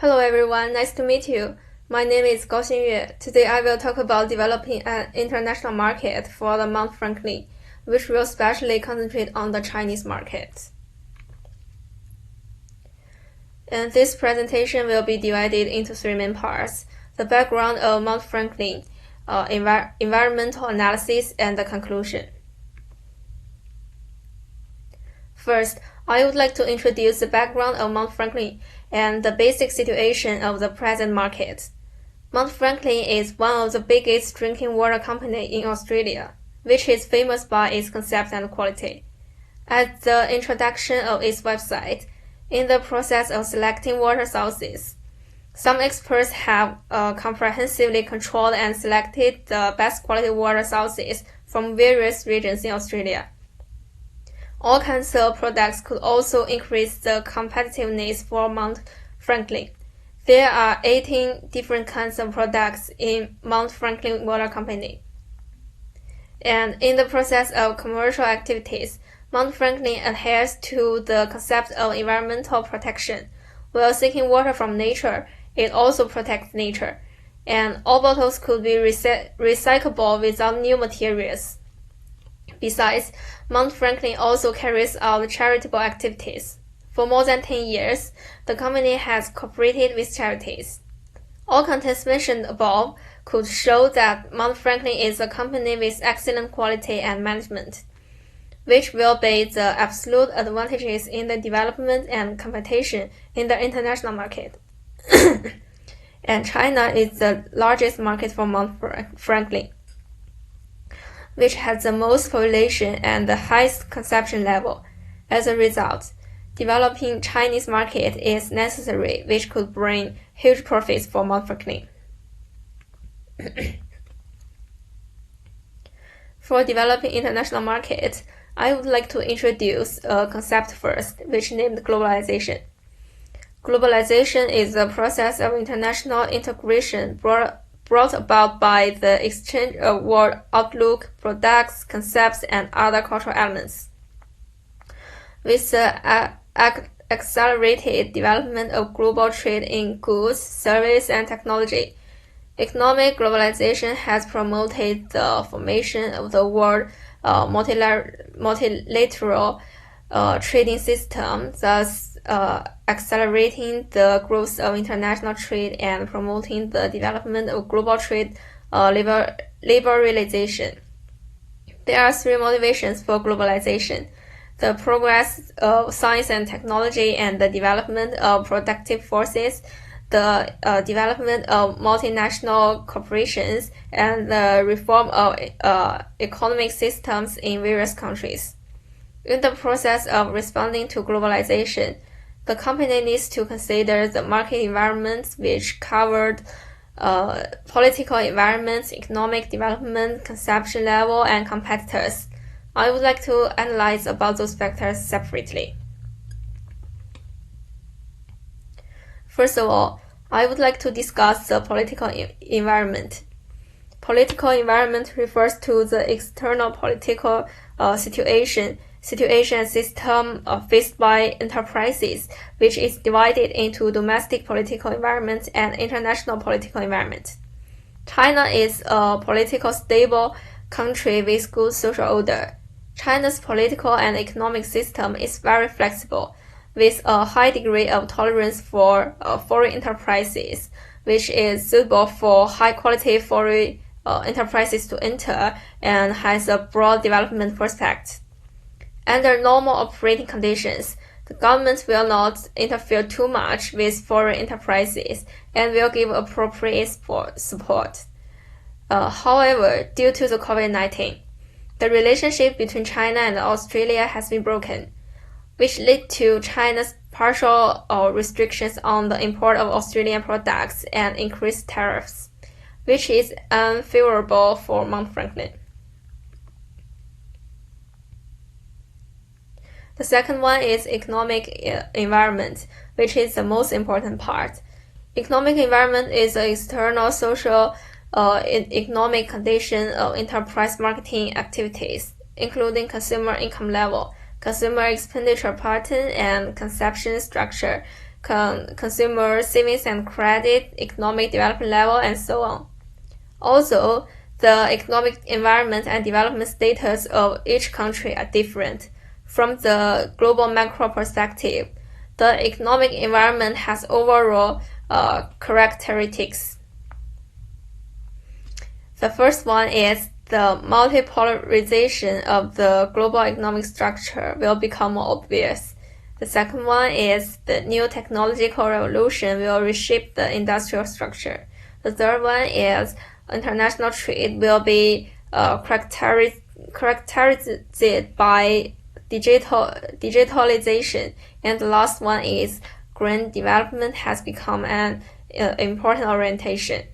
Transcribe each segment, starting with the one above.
Hello everyone, nice to meet you. My name is Gao Xingyue. Today I will talk about developing an international market for the Mount Franklin, which will specially concentrate on the Chinese market. And this presentation will be divided into three main parts: the background of Mount Franklin, environmental analysis, and the conclusion. First, I would like to introduce the background of Mount Franklin and the basic situation of the present market. Mount Franklin is one of the biggest drinking water company in Australia, which is famous by its concept and quality. At the introduction of its website, in the process of selecting water sources, some experts have comprehensively controlled and selected the best quality water sources from various regions in Australia. All kinds of products could also increase the competitiveness for Mount Franklin. There are 18 different kinds of products in Mount Franklin Water Company. And in the process of commercial activities, Mount Franklin adheres to the concept of environmental protection. While seeking water from nature, it also protects nature, and all bottles could be recyclable without new materials. Besides, Mount Franklin also carries out charitable activities. For more than 10 years, the company has cooperated with charities. All contents mentioned above could show that Mount Franklin is a company with excellent quality and management, which will be the absolute advantages in the development and competition in the international market. And China is the largest market for Mount Franklin, which has the most population and the highest consumption level. As a result, developing Chinese market is necessary, which could bring huge profits for Mount Franklin. For developing international market, I would like to introduce a concept first, which named globalization. Globalization is the process of international integration brought about by the exchange of world outlook, products, concepts, and other cultural elements. With the accelerated development of global trade in goods, service, and technology, economic globalization has promoted the formation of the world multilateral trading system, thus accelerating the growth of international trade and promoting the development of global trade liberalization. There are three motivations for globalization: the progress of science and technology and the development of productive forces, the development of multinational corporations, and the reform of economic systems in various countries. In the process of responding to globalization, the company needs to consider the market environment, which covered political environment, economic development, consumption level, and competitors. I would like to analyze about those factors separately. First of all, I would like to discuss the political environment. Political environment refers to the external political situation and system faced by enterprises, which is divided into domestic political environment and international political environment. China is a politically stable country with good social order. China's political and economic system is very flexible, with a high degree of tolerance for foreign enterprises, which is suitable for high-quality foreign enterprises to enter and has a broad development prospect. Under normal operating conditions, the government will not interfere too much with foreign enterprises and will give appropriate support. However, due to the COVID-19, the relationship between China and Australia has been broken, which led to China's partial restrictions on the import of Australian products and increased tariffs, which is unfavorable for Mount Franklin. The second one is economic environment, which is the most important part. Economic environment is the external social economic condition of enterprise marketing activities, including consumer income level, consumer expenditure pattern, and consumption structure, consumer savings and credit, economic development level, and so on. Also, the economic environment and development status of each country are different. From the global macro perspective, the economic environment has overall characteristics. The first one is the multipolarization of the global economic structure will become more obvious. The second one is the new technological revolution will reshape the industrial structure. The third one is international trade will be characterized by digitalization. And the last one is green development has become an important orientation.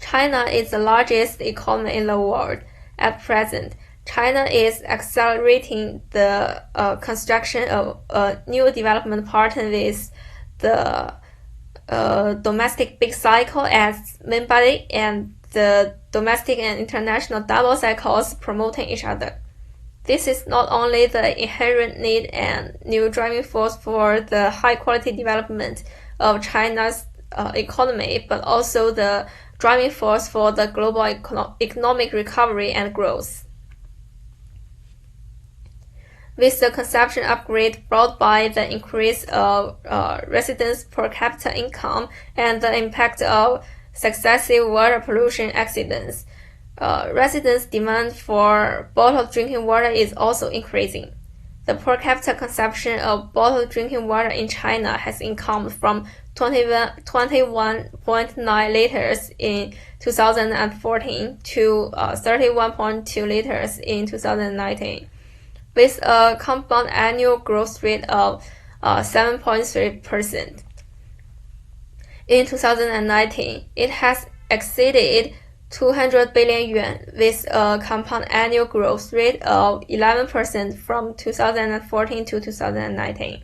China is the largest economy in the world. At present, China is accelerating the construction of a new development partner with the domestic big cycle as main body and the domestic and international double cycles promoting each other. This is not only the inherent need and new driving force for the high-quality development of China's economy, but also the driving force for the global economic recovery and growth. With the consumption upgrade brought by the increase of residents' per capita income and the impact of successive water pollution accidents, residents' demand for bottled drinking water is also increasing. The per capita consumption of bottled drinking water in China has increased from 21.9 liters in 2014 to 31.2 liters in 2019, with a compound annual growth rate of 7.3%. In 2019, it has exceeded 200 billion yuan with a compound annual growth rate of 11% from 2014 to 2019.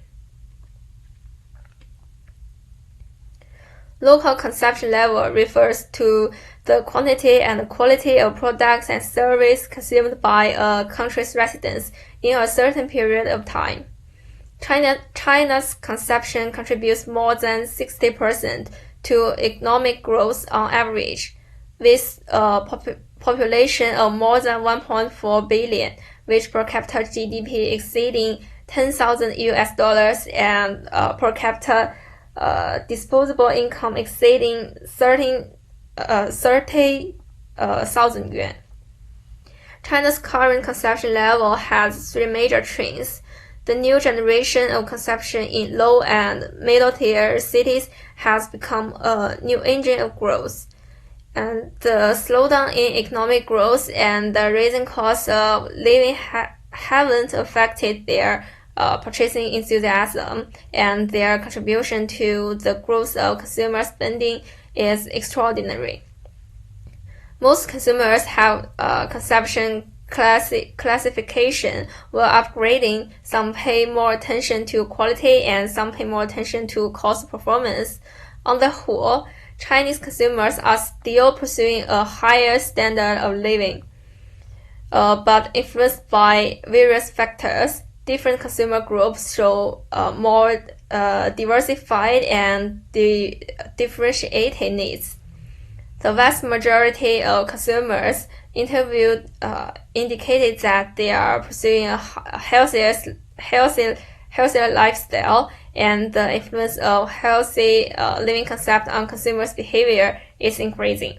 Local consumption level refers to the quantity and quality of products and services consumed by a country's residents in a certain period of time. China's consumption contributes more than 60% to economic growth on average, with a population of more than 1.4 billion, with per capita GDP exceeding $10,000 and per capita disposable income exceeding 30,000 yuan. China's current consumption level has three major trends. The new generation of consumption in low and middle-tier cities has become a new engine of growth. And the slowdown in economic growth and the rising cost of living haven't affected their purchasing enthusiasm, and their contribution to the growth of consumer spending is extraordinary. Most consumers have consumption classification while upgrading. Some pay more attention to quality and some pay more attention to cost performance. On the whole, Chinese consumers are still pursuing a higher standard of living, but influenced by various factors. Different consumer groups show more diversified and differentiated needs. The vast majority of consumers interviewed indicated that they are pursuing a healthier lifestyle, and the influence of healthy living concept on consumers' behavior is increasing.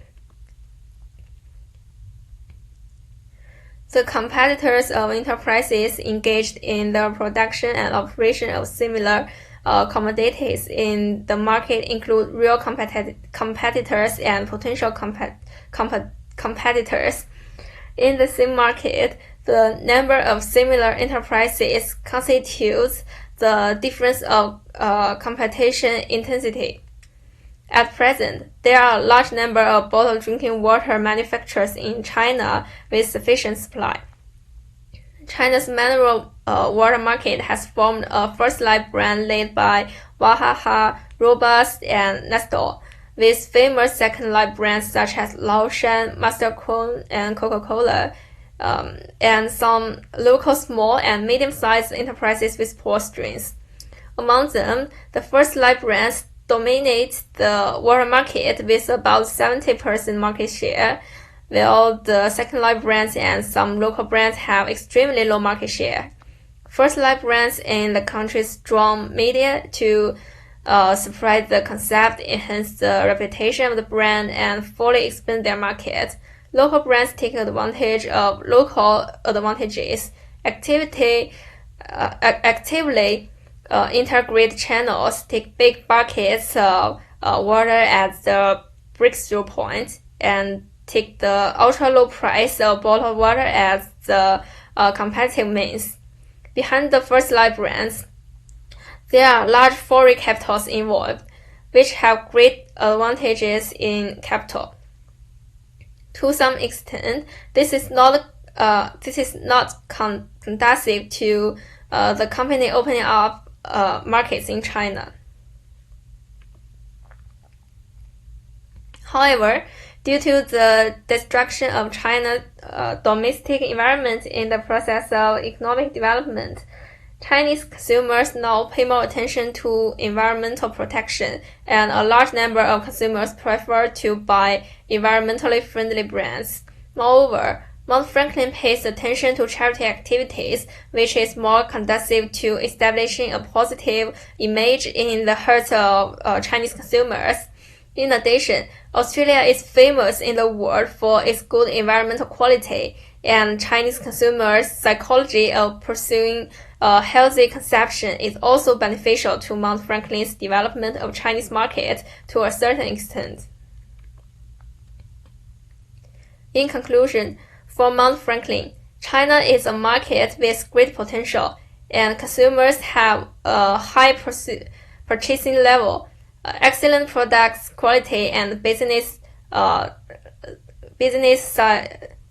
The competitors of enterprises engaged in the production and operation of similar commodities in the market include real competitors and potential competitors. In the same market, the number of similar enterprises constitutes the difference of competition intensity. At present, there are a large number of bottled drinking water manufacturers in China with sufficient supply. China's mineral water market has formed a first-line brand led by Wahaha, Robust, and Nestle, with famous second-line brands such as Laoshan, Mastercone, and Coca-Cola and some local small and medium-sized enterprises with poor strengths. Among them, the first light brands dominate the world market with about 70% market share, while the second light brands and some local brands have extremely low market share. First light brands in the country's strong media to spread the concept, enhance the reputation of the brand, and fully expand their market. Local brands take advantage of local advantages, actively integrate channels, take big buckets of water at the breakthrough point, and take the ultra low price of bottled water as the competitive means. Behind the first light brands, there are large foreign capitals involved, which have great advantages in capital. To some extent, this is not conducive to the company opening up markets in China. However, due to the destruction of China's domestic environment in the process of economic development, Chinese consumers now pay more attention to environmental protection, and a large number of consumers prefer to buy environmentally friendly brands. Moreover, Mount Franklin pays attention to charity activities, which is more conducive to establishing a positive image in the hearts of Chinese consumers. In addition, Australia is famous in the world for its good environmental quality, and Chinese consumers' psychology of pursuing a healthy consumption is also beneficial to Mount Franklin's development of Chinese market to a certain extent. In conclusion, for Mount Franklin, China is a market with great potential, and consumers have a high purchasing level, excellent products quality, and business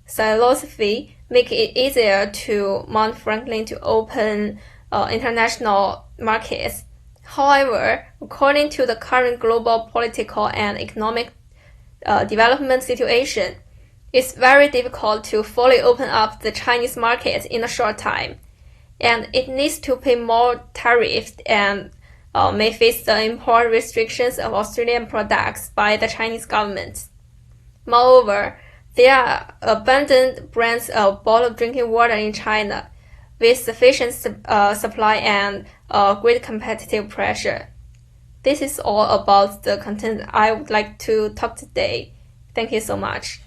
philosophy make it easier to Mount Franklin to open international markets. However, according to the current global political and economic development situation, it's very difficult to fully open up the Chinese market in a short time, and it needs to pay more tariffs and may face the import restrictions of Australian products by the Chinese government. Moreover, there are abundant brands of bottled drinking water in China, with sufficient supply and great competitive pressure. This is all about the content I would like to talk today. Thank you so much.